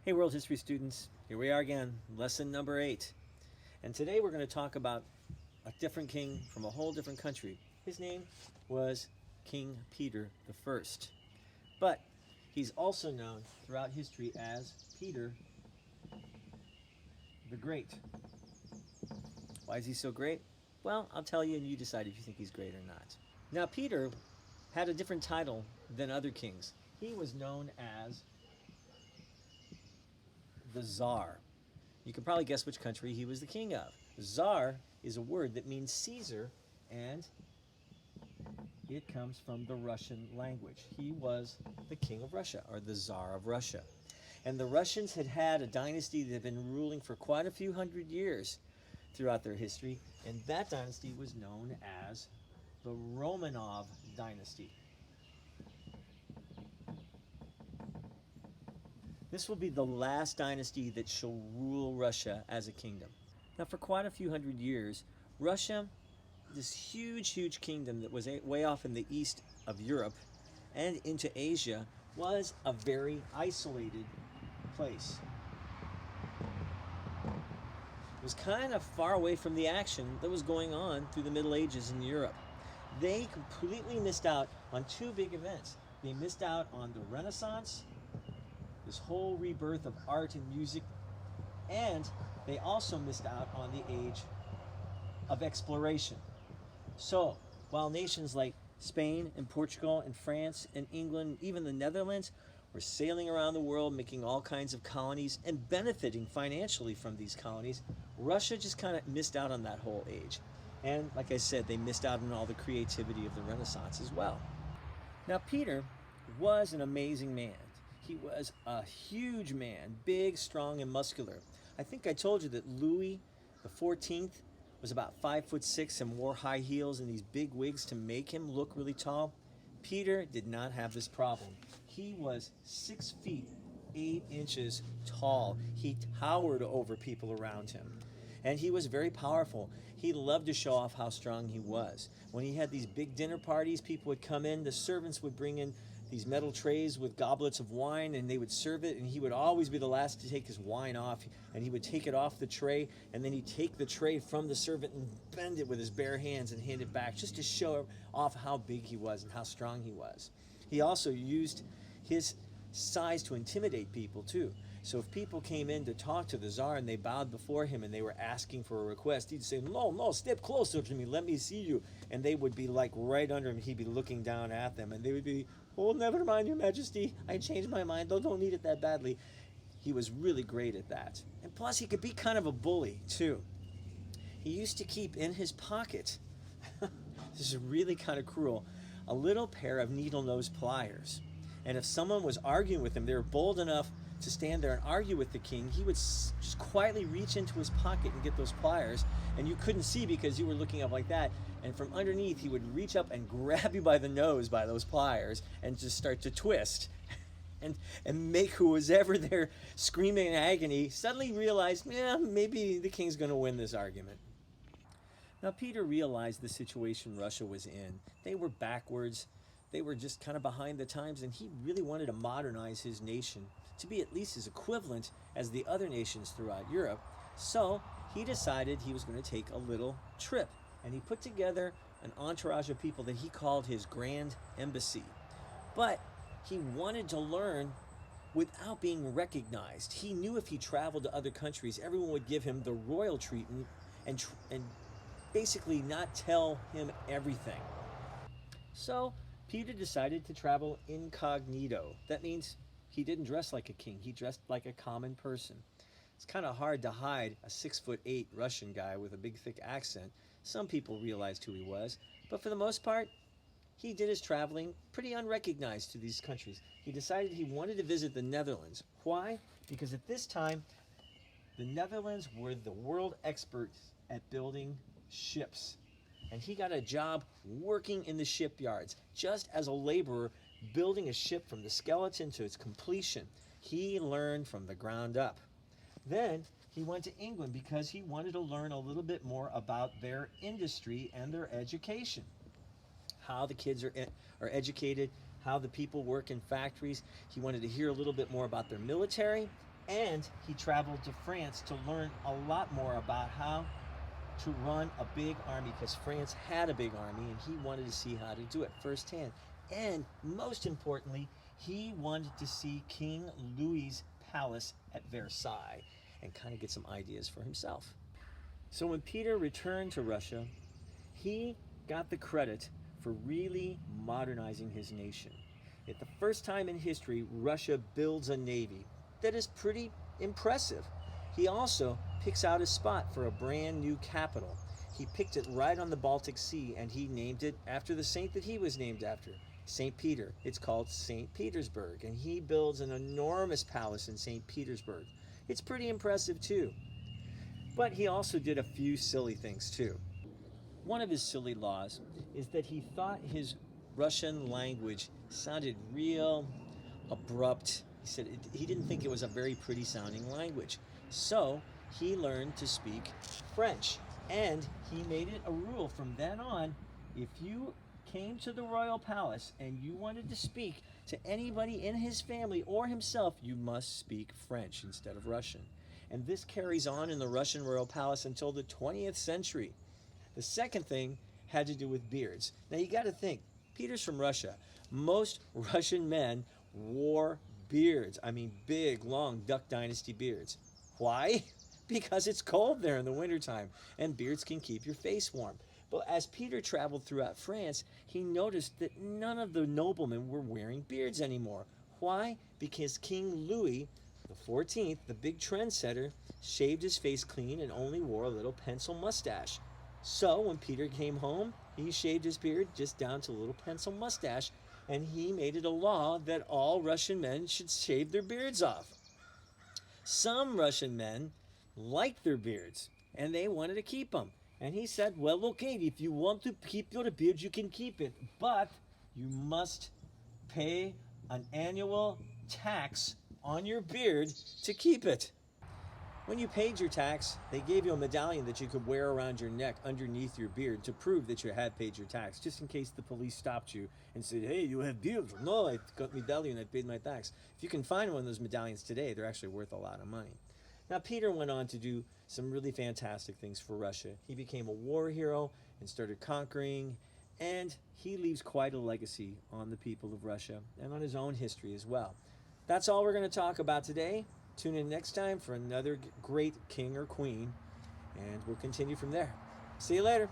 Hey world history students, here we are again, lesson number 8. And today we're going to talk about a different king from a whole different country. His name was King Peter the First. But he's also known throughout history as Peter the Great. Why is he so great? Well, I'll tell you and you decide if you think he's great or not. Now Peter had a different title than other kings. He was known as the Tsar. You can probably guess which country he was the king of. Tsar is a word that means Caesar, and it comes from the Russian language. He was the king of Russia, or the Tsar of Russia. And the Russians had had a dynasty that had been ruling for quite a few hundred years throughout their history, and that dynasty was known as the Romanov dynasty. This will be the last dynasty that shall rule Russia as a kingdom. Now, for quite a few hundred years, Russia, this huge kingdom that was way off in the east of Europe and into Asia, was a very isolated place. It was kind of far away from the action that was going on through the Middle Ages in Europe. They completely missed out on two big events. They missed out on the Renaissance, this whole rebirth of art and music, and they also missed out on the age of exploration. So, while nations like Spain and Portugal and France and England, even the Netherlands, were sailing around the world making all kinds of colonies and benefiting financially from these colonies, Russia just kind of missed out on that whole age. And like I said, they missed out on all the creativity of the Renaissance as well. Now, Peter was an amazing man. He was a huge man, big, strong, and muscular. I think I told you that Louis XIV was about 5'6" and wore high heels and these big wigs to make him look really tall. Peter did not have this problem. He was 6 feet 8 inches tall. He towered over people around him. And he was very powerful. He loved to show off how strong he was. When he had these big dinner parties, people would come in, the servants would bring in these metal trays with goblets of wine, and they would serve it, and he would always be the last to take his wine off, and he would take it off the tray, and then he'd take the tray from the servant and bend it with his bare hands and hand it back, just to show off how big he was and how strong he was. He also used his size to intimidate people too. So if people came in to talk to the Tsar and they bowed before him and they were asking for a request, he'd say, no, step closer to me, let me see you. And they would be like right under him, he'd be looking down at them, and they would be, oh, never mind, your majesty, I changed my mind, don't need it that badly. He was really great at that. And plus he could be kind of a bully too. He used to keep in his pocket, this is really kind of cruel, a little pair of needle-nose pliers. And if someone was arguing with him, they were bold enough to stand there and argue with the king, he would just quietly reach into his pocket and get those pliers, and you couldn't see because you were looking up like that, and from underneath he would reach up and grab you by the nose by those pliers and just start to twist and make who was ever there screaming in agony suddenly realize, maybe the king's going to win this argument. Now Peter realized the situation Russia was in. They were backwards. They were just kind of behind the times, and he really wanted to modernize his nation to be at least as equivalent as the other nations throughout Europe. So he decided he was going to take a little trip, and he put together an entourage of people that he called his Grand Embassy. But he wanted to learn without being recognized. He knew if he traveled to other countries, everyone would give him the royal treatment and basically not tell him everything. So Peter decided to travel incognito. That means he didn't dress like a king. He dressed like a common person. It's kind of hard to hide a 6'8" Russian guy with a big thick accent. Some people realized who he was, but for the most part, he did his traveling pretty unrecognized to these countries. He decided he wanted to visit the Netherlands. Why? Because at this time, the Netherlands were the world experts at building ships. And he got a job working in the shipyards, just as a laborer, building a ship from the skeleton to its completion. He learned from the ground up. Then he went to England because he wanted to learn a little bit more about their industry and their education. How the kids are educated, how the people work in factories. He wanted to hear a little bit more about their military, And he traveled to France to learn a lot more about how to run a big army, because France had a big army and he wanted to see how to do it firsthand. And most importantly, he wanted to see King Louis's palace at Versailles and kind of get some ideas for himself. So when Peter returned to Russia, he got the credit for really modernizing his nation. It's the first time in history Russia builds a navy that is pretty impressive. He also picks out a spot for a brand new capital. He picked it right on the Baltic Sea, and he named it after the saint that he was named after, St. Peter. It's called St. Petersburg, and he builds an enormous palace in St. Petersburg. It's pretty impressive too. But he also did a few silly things too. One of his silly laws is that he thought his Russian language sounded real abrupt. He said he didn't think it was a very pretty sounding language. So he learned to speak French, and he made it a rule from then on: if you came to the royal palace and you wanted to speak to anybody in his family or himself, you must speak French instead of Russian. And this carries on in the Russian royal palace until the 20th century. The second thing had to do with beards. Now you got to think, Peter's from Russia. Most Russian men wore beards. I mean, big, long Duck Dynasty beards. Why? Because it's cold there in the wintertime, and beards can keep your face warm. But as Peter traveled throughout France, he noticed that none of the noblemen were wearing beards anymore. Why? Because King Louis the 14th, the big trendsetter, shaved his face clean and only wore a little pencil mustache. So when Peter came home, he shaved his beard just down to a little pencil mustache, and he made it a law that all Russian men should shave their beards off. Some Russian men liked their beards, and they wanted to keep them. And he said, well, okay, if you want to keep your beard, you can keep it, but you must pay an annual tax on your beard to keep it. When you paid your tax, they gave you a medallion that you could wear around your neck underneath your beard to prove that you had paid your tax, just in case the police stopped you and said, hey, you have beard. No, I got medallion, I paid my tax. If you can find one of those medallions today, they're actually worth a lot of money. Now, Peter went on to do some really fantastic things for Russia. He became a war hero and started conquering, and he leaves quite a legacy on the people of Russia and on his own history as well. That's all we're going to talk about today. Tune in next time for another great king or queen, and we'll continue from there. See you later.